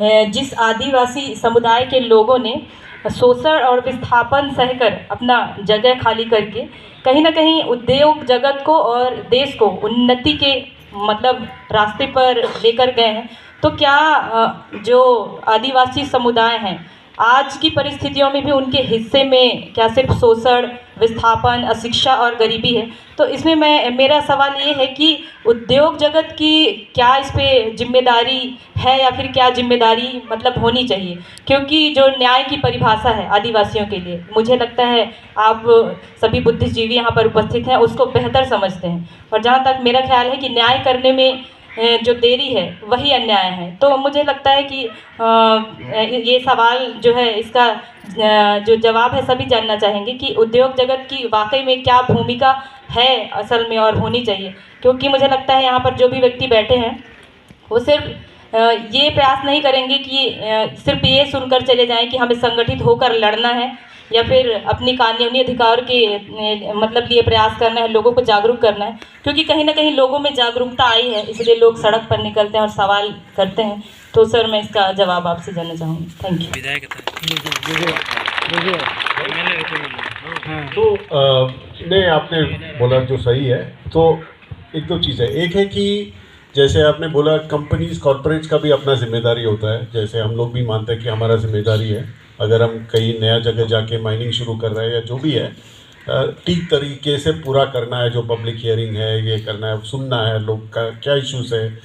जिस आदिवासी समुदाय के लोगों ने शोषण और विस्थापन सहकर अपना जगह खाली करके कहीं ना कहीं उद्योग जगत को और देश को उन्नति के मतलब रास्ते पर लेकर गए हैं, तो क्या जो आदिवासी समुदाय हैं आज की परिस्थितियों में भी उनके हिस्से में क्या सिर्फ शोषण, विस्थापन, अशिक्षा और गरीबी है? तो इसमें मेरा सवाल ये है कि उद्योग जगत की क्या इस पे जिम्मेदारी है या फिर क्या जिम्मेदारी मतलब होनी चाहिए? क्योंकि जो न्याय की परिभाषा है आदिवासियों के लिए, मुझे लगता है आप सभी बुद्धिजीवी यहाँ पर उपस्थित हैं उसको बेहतर समझते हैं, और जहाँ तक मेरा ख्याल है कि न्याय करने में जो देरी है वही अन्याय है। तो मुझे लगता है कि ये सवाल जो है इसका जो जवाब है सभी जानना चाहेंगे कि उद्योग जगत की वाकई में क्या भूमिका है असल में और होनी चाहिए। क्योंकि मुझे लगता है यहाँ पर जो भी व्यक्ति बैठे हैं वो सिर्फ ये प्रयास नहीं करेंगे कि सिर्फ ये सुनकर चले जाएं कि हमें संगठित होकर लड़ना है या फिर अपनी कानूनी अधिकार के मतलब लिए प्रयास करना है, लोगों को जागरूक करना है। क्योंकि कहीं ना कहीं लोगों में जागरूकता आई है इसलिए लोग सड़क पर निकलते हैं और सवाल करते हैं। तो सर मैं इसका जवाब आपसे जानना चाहूँगी। Thank you. तो नहीं, आपने बोला जो सही है। तो एक दो चीज़ है, एक है कि जैसे आपने बोला कंपनीज कॉर्पोरेट्स का भी अपना जिम्मेदारी होता है। जैसे हम लोग भी मानते हैं कि हमारा जिम्मेदारी है, अगर हम कहीं नया जगह जाके माइनिंग शुरू कर रहे हैं या जो भी है, ठीक तरीके से पूरा करना है। जो पब्लिक हियरिंग है ये करना है, सुनना है लोग का क्या इश्यूज़ है,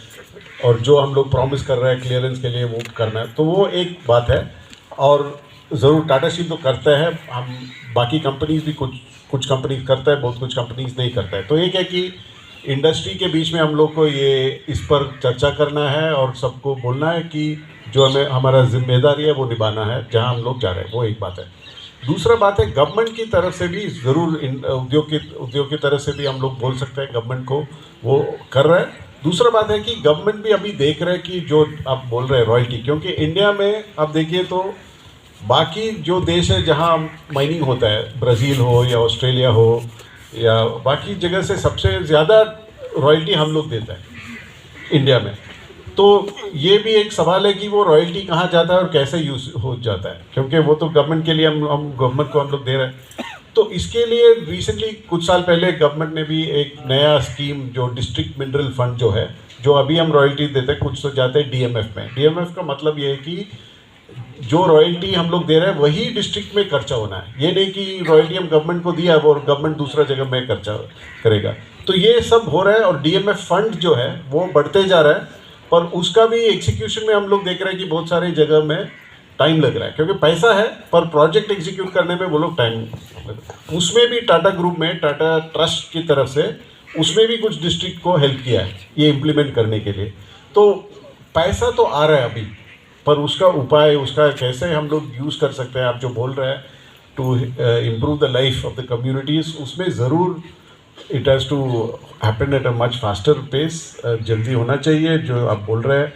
और जो हम लोग प्रॉमिस कर रहे हैं क्लियरेंस के लिए वो करना है। तो वो एक बात है, और ज़रूर टाटा स्टील तो करता है, हम बाकी कंपनीज भी कुछ कंपनीज करता है, बहुत कुछ कंपनीज नहीं करता है। तो एक है कि इंडस्ट्री के बीच में हम लोग को ये इस पर चर्चा करना है और सबको बोलना है कि जो हमें हमारा जिम्मेदारी है वो निभाना है जहां हम लोग जा रहे हैं। वो एक बात है। दूसरा बात है गवर्नमेंट की तरफ से भी ज़रूर उद्योग की तरफ से भी हम लोग बोल सकते हैं गवर्नमेंट को, वो कर रहा है। दूसरा बात है कि गवर्नमेंट भी अभी देख रहे हैं कि जो आप बोल रहे हैं रॉयल्टी, क्योंकि इंडिया में आप देखिए तो बाकी जो देश है जहाँ माइनिंग होता है, ब्राज़ील हो या ऑस्ट्रेलिया हो या बाकी जगह से सबसे ज़्यादा रॉयल्टी हम लोग देते हैं इंडिया में। तो ये भी एक सवाल है कि वो रॉयल्टी कहाँ जाता है और कैसे यूज़ हो जाता है, क्योंकि वो तो गवर्नमेंट के लिए हम गवर्नमेंट को हम लोग दे रहे हैं। तो इसके लिए रिसेंटली कुछ साल पहले गवर्नमेंट ने भी एक नया स्कीम जो डिस्ट्रिक्ट मिनरल फंड जो है, जो अभी हम रॉयल्टी देते हैं, कुछ तो जाते हैं डीएमएफ में। डीएमएफ का मतलब ये है कि जो रॉयल्टी हम लोग दे रहे हैं वही डिस्ट्रिक्ट में खर्चा होना है। ये नहीं कि रॉयल्टी हम गवर्नमेंट को दिया और गवर्नमेंट दूसरा जगह में खर्चा करेगा। तो ये सब हो रहा है और डीएमएफ फंड जो है वो बढ़ते जा रहा है, पर उसका भी एग्जीक्यूशन में हम लोग देख रहे हैं कि बहुत सारी जगह में टाइम लग रहा है, क्योंकि पैसा है पर प्रोजेक्ट एग्जीक्यूट करने में वो लोग टाइम लग रहा है। उसमें भी टाटा ग्रुप में टाटा ट्रस्ट की तरफ से उसमें भी कुछ डिस्ट्रिक्ट को हेल्प किया है ये इम्प्लीमेंट करने के लिए। तो पैसा तो आ रहा है अभी, पर उसका उपाय, उसका कैसे हम लोग यूज़ कर सकते हैं, आप जो बोल रहे हैं to improve the life of the communities, उसमें ज़रूर it has to happen at a much faster pace. जल्दी होना चाहिए जो आप बोल रहे हैं।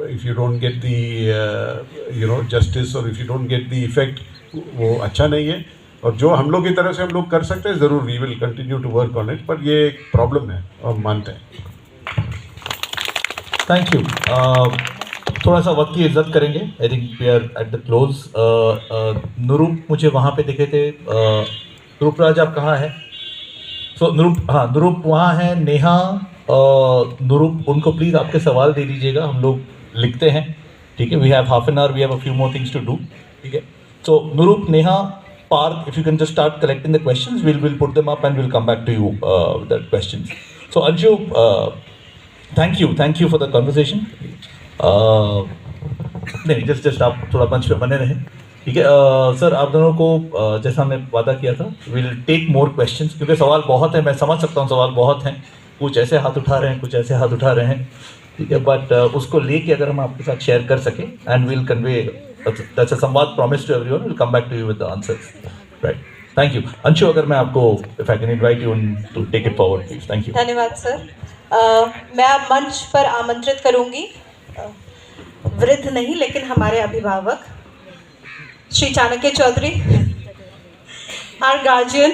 If you don't get the justice और if you don't get the effect, वो अच्छा नहीं है। और जो हम लोग की तरफ से हम लोग कर सकते हैं ज़रूर we will continue to work on it, पर ये एक प्रॉब्लम है और मानते हैं। Thank you. थोड़ा सा वक्त की इज्जत करेंगे। I think we are at the close. नुरूप मुझे वहाँ पे दिखे थे। नुरूप राज आप कहाँ हैं? सो नुरूप, हाँ नुरूप वहाँ हैं। नेहा, नुरूप उनको प्लीज़ आपके सवाल दे दीजिएगा, हम लोग लिखते हैं, ठीक है। We have half an hour, we have a few more things to do, ठीक है। सो नुरूप, Neha, Parth, if you can just start collecting the questions, we'll put them up and we'll come back to you with the questions. So Anshu, thank you for the conversation. नहीं, just आप थोड़ा मंच पे बने रहें, ठीक है। सर आप दोनों को जैसा हमने वादा किया था, we'll take more questions, क्योंकि सवाल बहुत हैं, मैं समझ सकता हूँ सवाल बहुत हैं। कुछ ऐसे हाथ उठा रहे हैं, कुछ ऐसे हाथ उठा रहे हैं, ठीक है। बट उसको लेके अगर हम आपके साथ शेयर कर सकें and we'll convey that's a संवाद promise to everyone, we'll come back to you with the answers, right? Thank you. Anshu, अगर मैं आपको if I can invite you to take it forward, please. Thank you. धन्यवाद sir. मैं अब मंच पर आमंत्रित करूंगी वृद्ध नहीं लेकिन हमारे अभिभावक Shri Chanakya Chaudhary, our guardian,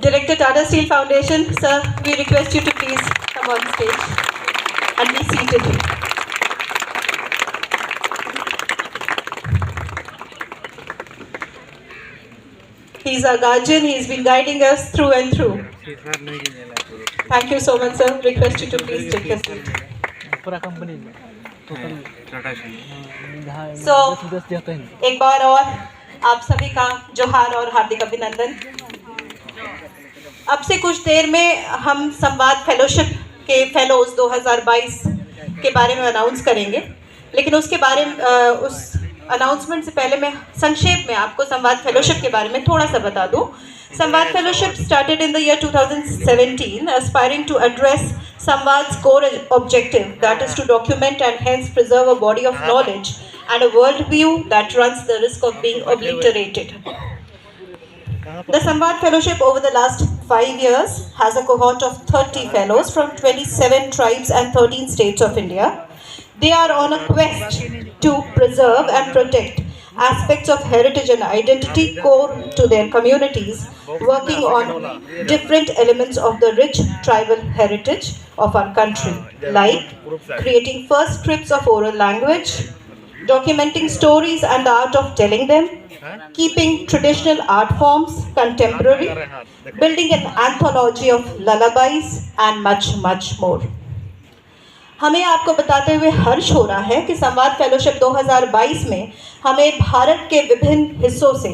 Director Tata Steel Foundation. Sir, we request you to please come on stage and be seated. He's our guardian. He's been guiding us through and through. Thank you so much, sir. Request you to please take your seat. So, एक बार और आप सभी का जोहार और हार्दिक अभिनंदन। अब से कुछ देर में हम संवाद फेलोशिप के फेलोज 2022 के बारे में अनाउंस करेंगे, लेकिन उसके बारे में उस अनाउंसमेंट से पहले मैं संक्षेप में आपको संवाद फेलोशिप के बारे में थोड़ा सा बता दूं। संवाद fellowship started in the year 2017, aspiring to address Samvad's core objective, that is to document and hence preserve a body of knowledge and a worldview that runs the risk of being obliterated. The Samvad Fellowship over the last 5 years has a cohort of 30 fellows from 27 tribes and 13 states of India. They are on a quest to preserve and protect aspects of heritage and identity core to their communities, working on different elements of the rich tribal heritage of our country, like creating first scripts of oral language, documenting stories and the art of telling them, keeping traditional art forms contemporary, building an anthology of lullabies, and much, much more. हमें आपको बताते हुए हर्ष हो रहा है कि संवाद fellowship 2022 में हमें भारत के विभिन्न हिस्सों से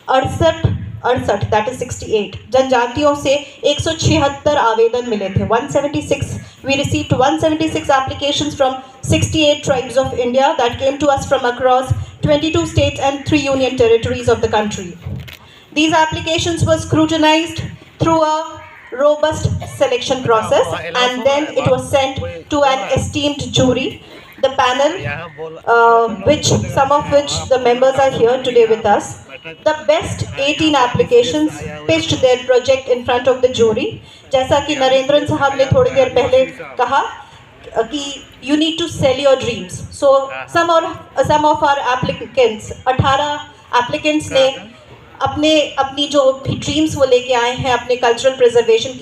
68 दैट इज 68 जनजातियों से 176 आवेदन मिले थे। 176 we received 176 applications from 68 tribes of India that came to us from across 22 states and 3 union territories of the country. These applications were scrutinized through a robust selection process and then it was sent to an esteemed jury. The panel, some of which the members are here today with us. The best 18 applications pitched their project in front of the jury. जैसा कि नरेंद्रन साहब ने थोड़ी देर पहले कहा कि you need to sell your dreams. So some of our applicants, 18 applicants ने अपनी जो भी ड्रीम्स वो लेके आए हैं अपने कल्चरल प्रिजर्वेशन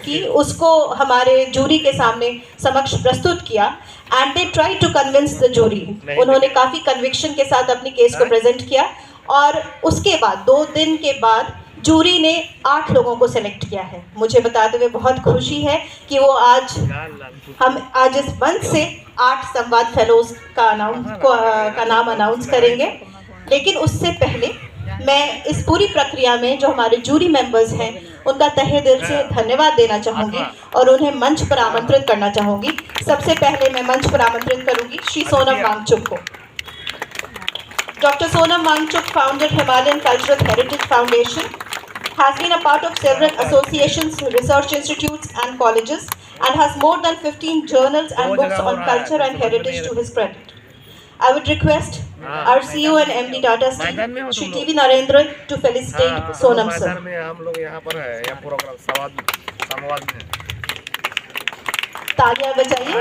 की, उसको हमारे जूरी के सामने समक्ष प्रस्तुत किया and they try to convince the jury. उन्होंने काफ़ी कन्विक्शन के साथ अपनी केस को प्रेजेंट किया और उसके बाद 2 दिन के बाद जूरी ने 8 लोगों को सेलेक्ट किया है। मुझे बताते हुए बहुत खुशी है कि वो हम आज इस मंच से 8 संवाद फेलोज का नाम अनाउंस करेंगे, लेकिन उससे पहले मैं इस पूरी प्रक्रिया में जो हमारे जूरी मेंबर्स हैं उनका तहे दिल से धन्यवाद देना चाहूँगी और उन्हें मंच पर आमंत्रित करना चाहूँगी। सबसे पहले मैं मंच पर आमंत्रित करूँगी श्री सोनम वांगचुक को। Doctor Sonam Wangchuk, founder Himalayan cultural heritage foundation, has been a part of several associations, research institutes and colleges and has more than 15 journals and books on culture and heritage to his credit. I would request our CEO and MD Tata Steel, Shri TV Narendran, to felicitate Sonam sir. हम लोग यहाँ पर है, यह programme संवाद में तालियां बजाइए।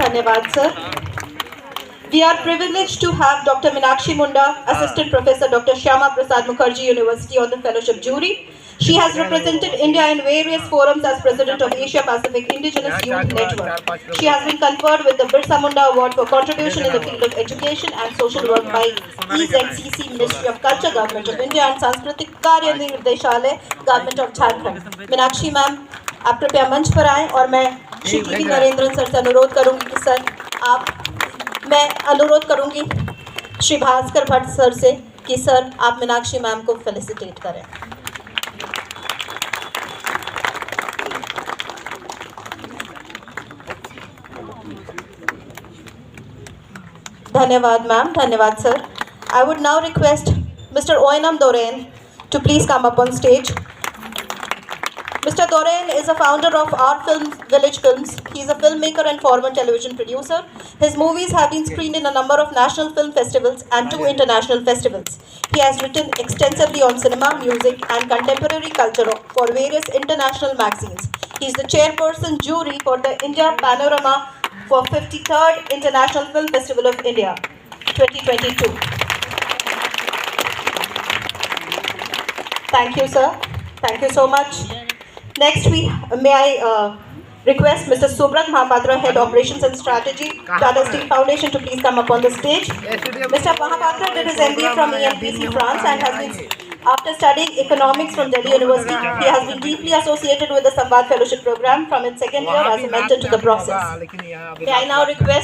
धन्यवाद sir. We are privileged to have Dr. Meenakshi Munda, Assistant Professor Dr. Shyama Prasad Mukherjee University on the fellowship jury. She has represented India in various forums as President of Asia Pacific Indigenous Youth Network. She has been conferred with the Birsa Munda Award for contribution in the field of education and social work by EZCC, Ministry of Culture, Government of India and Sanskritik Karya Nideshalay, Government of Jharkhand. Meenakshi ma'am, आप कृपया मंच पर आएं और मैं Shri TV Narendran sir से अनुरोध करूंगी कि सर मैं अनुरोध करूंगी श्री भास्कर भट्ट सर से कि सर आप मीनाक्षी मैम को फेलिसिटेट करें। धन्यवाद मैम, धन्यवाद sir. I would now request Mr. Oinam Doren to please come up on stage. Mr. Doren is a founder of Art Films, Village Films. He is a filmmaker and former television producer. His movies have been screened in a number of national film festivals and 2 international festivals. He has written extensively on cinema, music and contemporary culture for various international magazines. He is the chairperson jury for the India Panorama for 53rd International Film Festival of India 2022. Thank you, sir. Thank you so much. Next, may I request Mr. Subrat Mahapatra, Head Operations and Strategy, Tata Steel Foundation, to please come up on the stage. Mr. Mahapatra did his MBA from EMPC, France, and has been, after studying economics from Delhi University, he has been deeply associated with the Samvad Fellowship Program from its second year as a mentor to the process. May I now request